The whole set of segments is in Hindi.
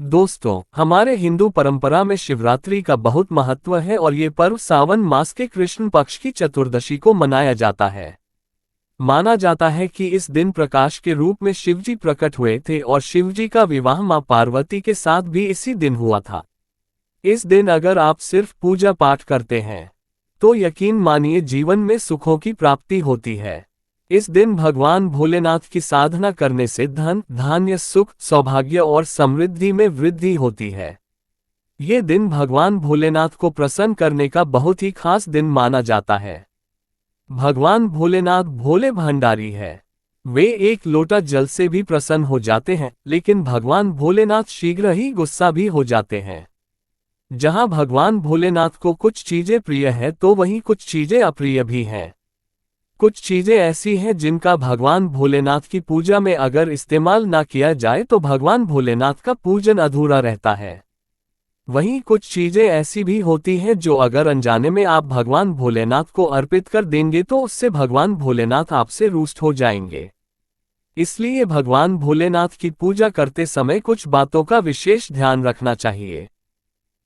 दोस्तों, हमारे हिंदू परंपरा में शिवरात्रि का बहुत महत्व है और ये पर्व सावन मास के कृष्ण पक्ष की चतुर्दशी को मनाया जाता है। माना जाता है कि इस दिन प्रकाश के रूप में शिवजी प्रकट हुए थे और शिवजी का विवाह मां पार्वती के साथ भी इसी दिन हुआ था। इस दिन अगर आप सिर्फ पूजा पाठ करते हैं तो यकीन मानिए जीवन में सुखों की प्राप्ति होती है। इस दिन भगवान भोलेनाथ की साधना करने से धन, धान्य, सुख, सौभाग्य और समृद्धि में वृद्धि होती है। ये दिन भगवान भोलेनाथ को प्रसन्न करने का बहुत ही खास दिन माना जाता है। भगवान भोलेनाथ भोले भंडारी है। वे एक लोटा जल से भी प्रसन्न हो जाते हैं, लेकिन भगवान भोलेनाथ शीघ्र ही गुस्सा भी हो जाते हैं। जहां भगवान भोलेनाथ को कुछ चीजें प्रिय है तो वहीं कुछ चीजें अप्रिय भी हैं। कुछ चीजें ऐसी हैं जिनका भगवान भोलेनाथ की पूजा में अगर इस्तेमाल ना किया जाए तो भगवान भोलेनाथ का पूजन अधूरा रहता है। वहीं कुछ चीजें ऐसी भी होती हैं जो अगर अनजाने में आप भगवान भोलेनाथ को अर्पित कर देंगे तो उससे भगवान भोलेनाथ आपसे रुष्ट हो जाएंगे। इसलिए भगवान भोलेनाथ की पूजा करते समय कुछ बातों का विशेष ध्यान रखना चाहिए।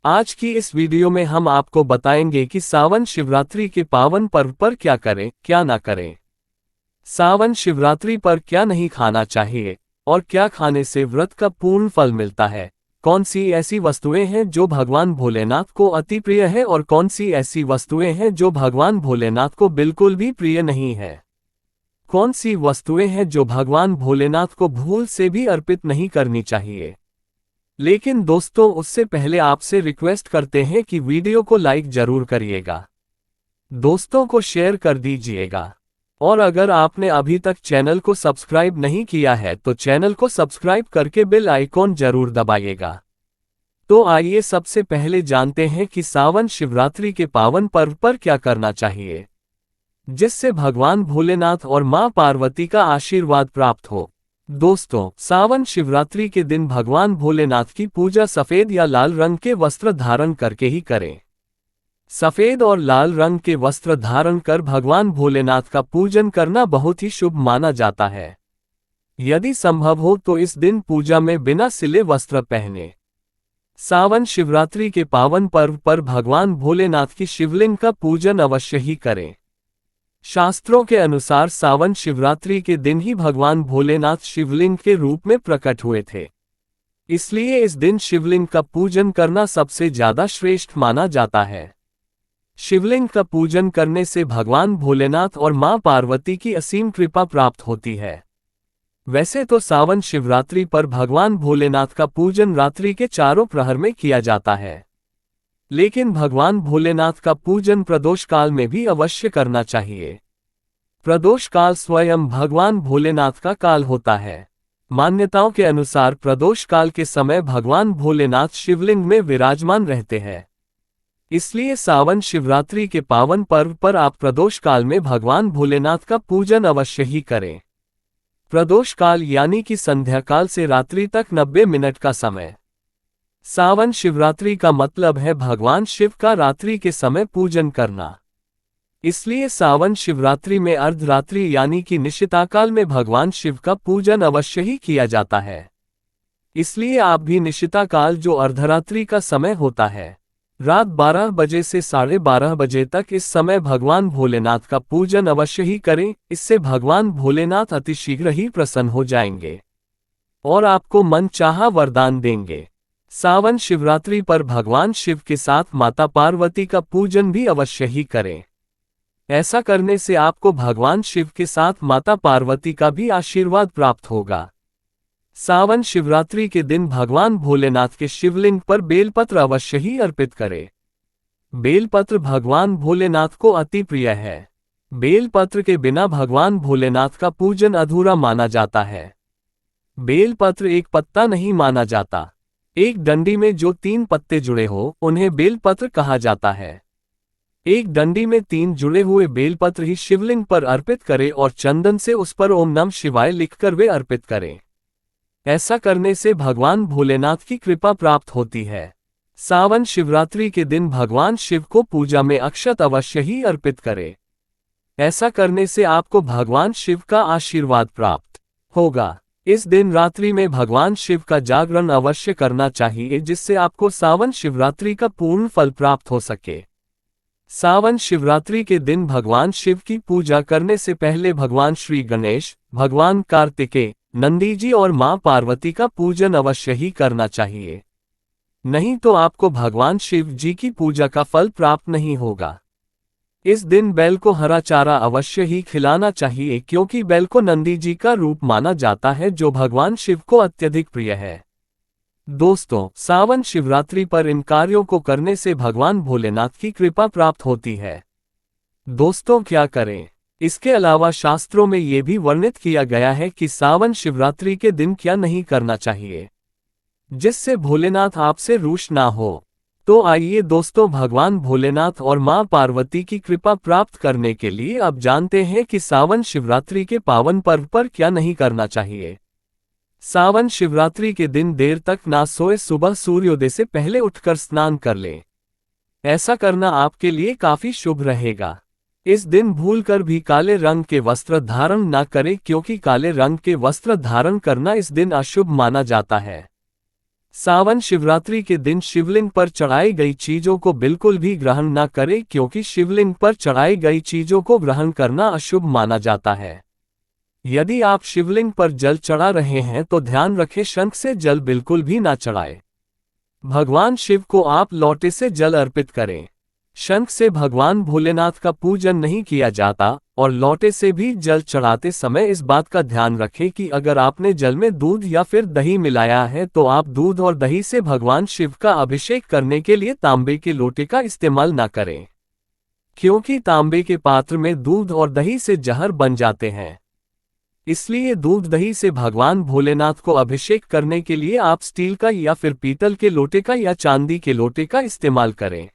आज की इस वीडियो में हम आपको बताएंगे कि सावन शिवरात्रि के पावन पर्व पर क्या करें, क्या ना करें। सावन शिवरात्रि पर क्या नहीं खाना चाहिए और क्या खाने से व्रत का पूर्ण फल मिलता है। कौन सी ऐसी वस्तुएं हैं जो भगवान भोलेनाथ को अति प्रिय है और कौन सी ऐसी वस्तुएं हैं जो भगवान भोलेनाथ को बिल्कुल भी प्रिय नहीं है। कौन सी वस्तुएं हैं जो भगवान भोलेनाथ को भूल से भी अर्पित नहीं करनी चाहिए। लेकिन दोस्तों, उससे पहले आपसे रिक्वेस्ट करते हैं कि वीडियो को लाइक जरूर करिएगा, दोस्तों को शेयर कर दीजिएगा और अगर आपने अभी तक चैनल को सब्सक्राइब नहीं किया है तो चैनल को सब्सक्राइब करके बेल आइकॉन जरूर दबाइएगा। तो आइए सबसे पहले जानते हैं कि सावन शिवरात्रि के पावन पर्व पर क्या करना चाहिए जिससे भगवान भोलेनाथ और मां पार्वती का आशीर्वाद प्राप्त हो। दोस्तों, सावन शिवरात्रि के दिन भगवान भोलेनाथ की पूजा सफेद या लाल रंग के वस्त्र धारण करके ही करें। सफेद और लाल रंग के वस्त्र धारण कर भगवान भोलेनाथ का पूजन करना बहुत ही शुभ माना जाता है। यदि संभव हो तो इस दिन पूजा में बिना सिले वस्त्र पहने। सावन शिवरात्रि के पावन पर्व पर भगवान भोलेनाथ की शिवलिंग का पूजन अवश्य ही करें। शास्त्रों के अनुसार सावन शिवरात्रि के दिन ही भगवान भोलेनाथ शिवलिंग के रूप में प्रकट हुए थे। इसलिए इस दिन शिवलिंग का पूजन करना सबसे ज्यादा श्रेष्ठ माना जाता है। शिवलिंग का पूजन करने से भगवान भोलेनाथ और मां पार्वती की असीम कृपा प्राप्त होती है। वैसे तो सावन शिवरात्रि पर भगवान भोलेनाथ का पूजन रात्रि के चारों प्रहर में किया जाता है, लेकिन भगवान भोलेनाथ का पूजन प्रदोष काल में भी अवश्य करना चाहिए। प्रदोष काल स्वयं भगवान भोलेनाथ का काल होता है। मान्यताओं के अनुसार प्रदोष काल के समय भगवान भोलेनाथ शिवलिंग में विराजमान रहते हैं। इसलिए सावन शिवरात्रि के पावन पर्व पर आप प्रदोष काल में भगवान भोलेनाथ का पूजन अवश्य ही करें। प्रदोष काल यानी कि संध्या काल से रात्रि तक 90 मिनट का समय। सावन शिवरात्रि का मतलब है भगवान शिव का रात्रि के समय पूजन करना। इसलिए सावन शिवरात्रि में अर्धरात्रि यानी कि निशिताकाल में भगवान शिव का पूजन अवश्य ही किया जाता है। इसलिए आप भी निशिताकाल जो अर्धरात्रि का समय होता है, रात 12 बजे से 12:30 बजे तक, इस समय भगवान भोलेनाथ का पूजन अवश्य ही करें। इससे भगवान भोलेनाथ अतिशीघ्र ही प्रसन्न हो जाएंगे और आपको मन चाहा वरदान देंगे। सावन शिवरात्रि पर भगवान शिव के साथ माता पार्वती का पूजन भी अवश्य ही करें। ऐसा करने से आपको भगवान शिव के साथ माता पार्वती का भी आशीर्वाद प्राप्त होगा। सावन शिवरात्रि के दिन भगवान भोलेनाथ के शिवलिंग पर बेलपत्र अवश्य ही अर्पित करें। बेलपत्र भगवान भोलेनाथ को अति प्रिय है। बेलपत्र के बिना भगवान भोलेनाथ का पूजन अधूरा माना जाता है। बेलपत्र एक पत्ता नहीं माना जाता। एक डंडी में जो 3 पत्ते जुड़े हो उन्हें बेलपत्र कहा जाता है। एक डंडी में 3 जुड़े हुए बेलपत्र ही शिवलिंग पर अर्पित करें और चंदन से उस पर ओम नमः शिवाय लिखकर वे अर्पित करें। ऐसा करने से भगवान भोलेनाथ की कृपा प्राप्त होती है। सावन शिवरात्रि के दिन भगवान शिव को पूजा में अक्षत अवश्य ही अर्पित करें। ऐसा करने से आपको भगवान शिव का आशीर्वाद प्राप्त होगा। इस दिन रात्रि में भगवान शिव का जागरण अवश्य करना चाहिए, जिससे आपको सावन शिवरात्रि का पूर्ण फल प्राप्त हो सके। सावन शिवरात्रि के दिन भगवान शिव की पूजा करने से पहले भगवान श्री गणेश, भगवान कार्तिकेय, नंदी जी और मां पार्वती का पूजन अवश्य ही करना चाहिए। नहीं तो आपको भगवान शिव जी की पूजा का फल प्राप्त नहीं होगा। इस दिन बैल को हरा चारा अवश्य ही खिलाना चाहिए, क्योंकि बैल को नंदी जी का रूप माना जाता है, जो भगवान शिव को अत्यधिक प्रिय है। दोस्तों, सावन शिवरात्रि पर इन कार्यों को करने से भगवान भोलेनाथ की कृपा प्राप्त होती है। दोस्तों, क्या करें? इसके अलावा शास्त्रों में ये भी वर्णित किया गया है कि सावन शिवरात्रि के दिन क्या नहीं करना चाहिए, जिससे भोलेनाथ आपसे रूठ ना हो। तो आइए दोस्तों, भगवान भोलेनाथ और मां पार्वती की कृपा प्राप्त करने के लिए अब जानते हैं कि सावन शिवरात्रि के पावन पर्व पर क्या नहीं करना चाहिए। सावन शिवरात्रि के दिन देर तक ना सोए, सुबह सूर्योदय से पहले उठकर स्नान कर लें। ऐसा करना आपके लिए काफी शुभ रहेगा। इस दिन भूलकर भी काले रंग के वस्त्र धारण ना करें, क्योंकि काले रंग के वस्त्र धारण करना इस दिन अशुभ माना जाता है। सावन शिवरात्रि के दिन शिवलिंग पर चढ़ाई गई चीजों को बिल्कुल भी ग्रहण न करें, क्योंकि शिवलिंग पर चढ़ाई गई चीजों को ग्रहण करना अशुभ माना जाता है। यदि आप शिवलिंग पर जल चढ़ा रहे हैं तो ध्यान रखें, शंख से जल बिल्कुल भी ना चढ़ाएं। भगवान शिव को आप लोटे से जल अर्पित करें। शंख से भगवान भोलेनाथ का पूजन नहीं किया जाता, और लोटे से भी जल चढ़ाते समय इस बात का ध्यान रखें कि अगर आपने जल में दूध या फिर दही मिलाया है तो आप दूध और दही से भगवान शिव का अभिषेक करने के लिए तांबे के लोटे का इस्तेमाल ना करें, क्योंकि तांबे के पात्र में दूध और दही से जहर बन जाते हैं। इसलिए दूध दही से भगवान भोलेनाथ को अभिषेक करने के लिए आप स्टील का या फिर पीतल के लोटे का या चांदी के लोटे का इस्तेमाल करें।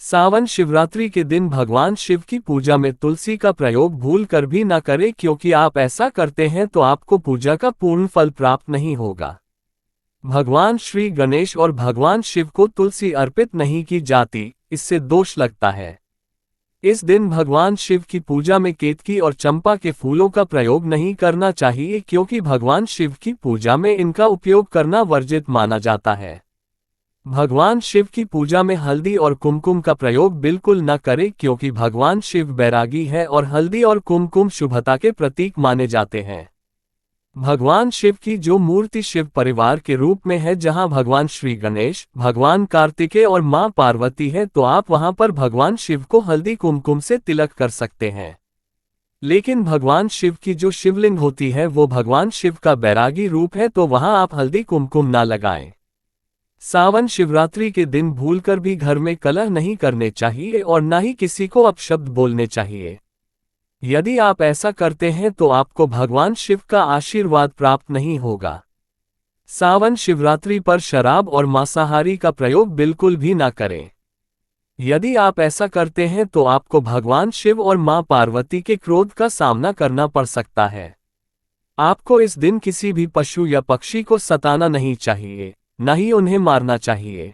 सावन शिवरात्रि के दिन भगवान शिव की पूजा में तुलसी का प्रयोग भूलकर भी न करें, क्योंकि आप ऐसा करते हैं तो आपको पूजा का पूर्ण फल प्राप्त नहीं होगा। भगवान श्री गणेश और भगवान शिव को तुलसी अर्पित नहीं की जाती, इससे दोष लगता है। इस दिन भगवान शिव की पूजा में केतकी और चंपा के फूलों का प्रयोग नहीं करना चाहिए, क्योंकि भगवान शिव की पूजा में इनका उपयोग करना वर्जित माना जाता है। भगवान शिव की पूजा में हल्दी और कुमकुम का प्रयोग बिल्कुल न करें, क्योंकि भगवान शिव बैरागी है और हल्दी और कुमकुम शुभता के प्रतीक माने जाते हैं। भगवान शिव की जो मूर्ति शिव परिवार के रूप में है, जहां भगवान श्री गणेश, भगवान कार्तिकेय और मां पार्वती है, तो आप वहां पर भगवान शिव को हल्दी कुमकुम से तिलक कर सकते हैं। लेकिन भगवान शिव की जो शिवलिंग होती है वो भगवान शिव का बैरागी रूप है, तो वहां आप हल्दी कुमकुम ना लगाएं। सावन शिवरात्रि के दिन भूलकर भी घर में कलह नहीं करने चाहिए और न ही किसी को अपशब्द बोलने चाहिए। यदि आप ऐसा करते हैं तो आपको भगवान शिव का आशीर्वाद प्राप्त नहीं होगा। सावन शिवरात्रि पर शराब और मांसाहारी का प्रयोग बिल्कुल भी ना करें। यदि आप ऐसा करते हैं तो आपको भगवान शिव और मां पार्वती के क्रोध का सामना करना पड़ सकता है। आपको इस दिन किसी भी पशु या पक्षी को सताना नहीं चाहिए, न ही उन्हें मारना चाहिए,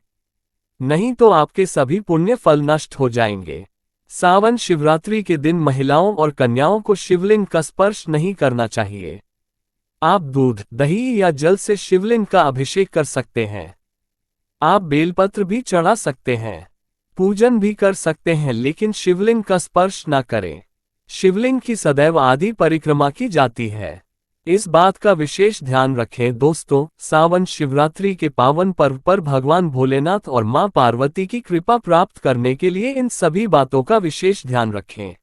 नहीं तो आपके सभी पुण्य फल नष्ट हो जाएंगे। सावन शिवरात्रि के दिन महिलाओं और कन्याओं को शिवलिंग का स्पर्श नहीं करना चाहिए। आप दूध, दही या जल से शिवलिंग का अभिषेक कर सकते हैं। आप बेलपत्र भी चढ़ा सकते हैं, पूजन भी कर सकते हैं, लेकिन शिवलिंग का स्पर्श न करें। शिवलिंग की सदैव आदि परिक्रमा की जाती है, इस बात का विशेष ध्यान रखें। दोस्तों, सावन शिवरात्रि के पावन पर्व पर भगवान भोलेनाथ और मां पार्वती की कृपा प्राप्त करने के लिए इन सभी बातों का विशेष ध्यान रखें,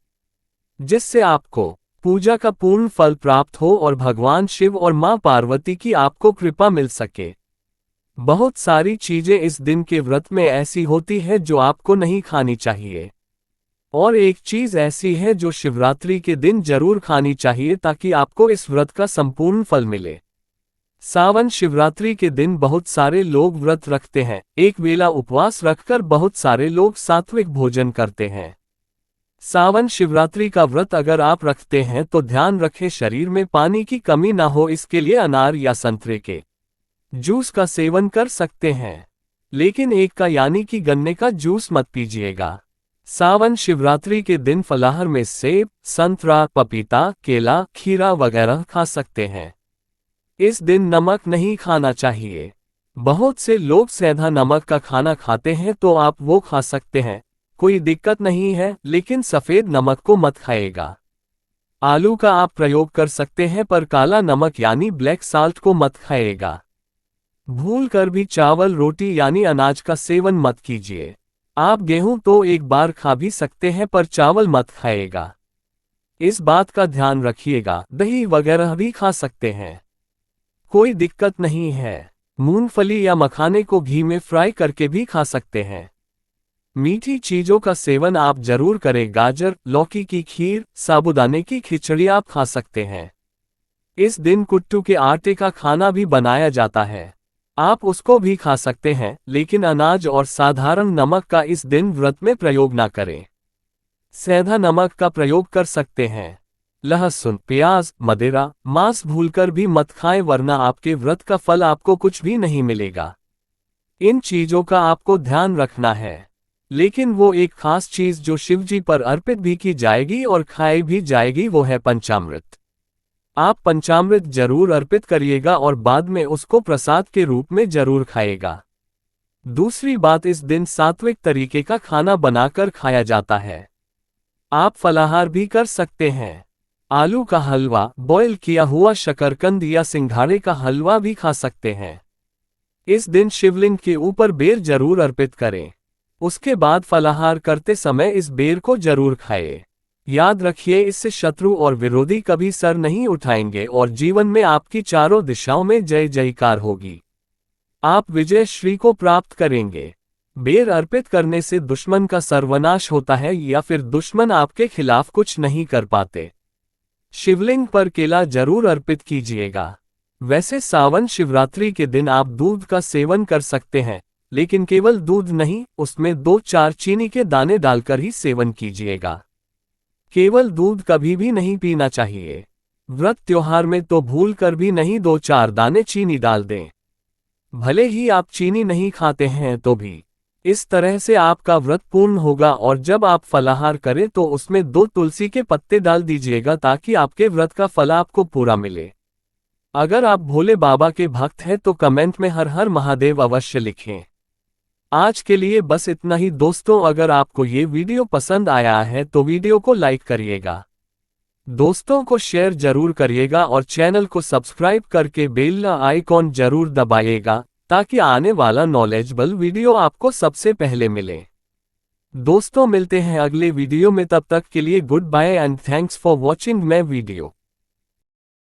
जिससे आपको पूजा का पूर्ण फल प्राप्त हो और भगवान शिव और मां पार्वती की आपको कृपा मिल सके। बहुत सारी चीजें इस दिन के व्रत में ऐसी होती है जो आपको नहीं खानी चाहिए, और एक चीज ऐसी है जो शिवरात्रि के दिन जरूर खानी चाहिए, ताकि आपको इस व्रत का संपूर्ण फल मिले। सावन शिवरात्रि के दिन बहुत सारे लोग व्रत रखते हैं। एक वेला उपवास रखकर बहुत सारे लोग सात्विक भोजन करते हैं। सावन शिवरात्रि का व्रत अगर आप रखते हैं तो ध्यान रखें शरीर में पानी की कमी ना हो, इसके लिए अनार या संतरे के जूस का सेवन कर सकते हैं, लेकिन एक का यानी कि गन्ने का जूस मत पीजिएगा। सावन शिवरात्रि के दिन फलाहार में सेब, संतरा, पपीता, केला, खीरा वगैरह खा सकते हैं। इस दिन नमक नहीं खाना चाहिए। बहुत से लोग सेंधा नमक का खाना खाते हैं तो आप वो खा सकते हैं, कोई दिक्कत नहीं है, लेकिन सफ़ेद नमक को मत खाएगा। आलू का आप प्रयोग कर सकते हैं पर काला नमक यानी ब्लैक साल्ट को मत खाएगा। भूल कर भी चावल रोटी यानी अनाज का सेवन मत कीजिए। आप गेहूं तो एक बार खा भी सकते हैं पर चावल मत खाएगा। इस बात का ध्यान रखिएगा। दही वगैरह भी खा सकते हैं, कोई दिक्कत नहीं है। मूंगफली या मखाने को घी में फ्राई करके भी खा सकते हैं। मीठी चीजों का सेवन आप जरूर करें। गाजर, लौकी की खीर, साबूदाने की खिचड़ी आप खा सकते हैं। इस दिन कुट्टू के आटे का खाना भी बनाया जाता है, आप उसको भी खा सकते हैं, लेकिन अनाज और साधारण नमक का इस दिन व्रत में प्रयोग ना करें। सेंधा नमक का प्रयोग कर सकते हैं। लहसुन, प्याज, मदिरा, मांस भूलकर भी मत खाएं वरना आपके व्रत का फल आपको कुछ भी नहीं मिलेगा। इन चीजों का आपको ध्यान रखना है, लेकिन वो एक खास चीज जो शिवजी पर अर्पित भी की जाएगी और खाई भी जाएगी वो है पंचामृत। आप पंचामृत जरूर अर्पित करिएगा और बाद में उसको प्रसाद के रूप में जरूर खाएगा। दूसरी बात, इस दिन सात्विक तरीके का खाना बनाकर खाया जाता है। आप फलाहार भी कर सकते हैं। आलू का हलवा, बॉयल किया हुआ शकरकंद या सिंघाड़े का हलवा भी खा सकते हैं। इस दिन शिवलिंग के ऊपर बेर जरूर अर्पित करें। उसके बाद फलाहार करते समय इस बेर को जरूर खाएं। याद रखिए, इससे शत्रु और विरोधी कभी सर नहीं उठाएंगे और जीवन में आपकी चारों दिशाओं में जय जयकार होगी। आप विजय श्री को प्राप्त करेंगे। बेर अर्पित करने से दुश्मन का सर्वनाश होता है या फिर दुश्मन आपके खिलाफ कुछ नहीं कर पाते। शिवलिंग पर केला जरूर अर्पित कीजिएगा। वैसे सावन शिवरात्रि के दिन आप दूध का सेवन कर सकते हैं, लेकिन केवल दूध नहीं, उसमें 2-4 चीनी के दाने डालकर ही सेवन कीजिएगा। केवल दूध कभी भी नहीं पीना चाहिए। व्रत त्योहार में तो भूल कर भी नहीं 2-4 दाने चीनी डाल दें। भले ही आप चीनी नहीं खाते हैं तो भी इस तरह से आपका व्रत पूर्ण होगा। और जब आप फलाहार करें तो उसमें 2 तुलसी के पत्ते डाल दीजिएगा ताकि आपके व्रत का फल आपको पूरा मिले। अगर आप भोले बाबा के भक्त हैं तो कमेंट में हर हर महादेव अवश्य लिखें। आज के लिए बस इतना ही दोस्तों। अगर आपको ये वीडियो पसंद आया है तो वीडियो को लाइक करिएगा, दोस्तों को शेयर जरूर करिएगा और चैनल को सब्सक्राइब करके बेल आइकॉन जरूर दबाइएगा ताकि आने वाला नॉलेजेबल वीडियो आपको सबसे पहले मिले। दोस्तों मिलते हैं अगले वीडियो में, तब तक के लिए good bye and thanks for watching my video.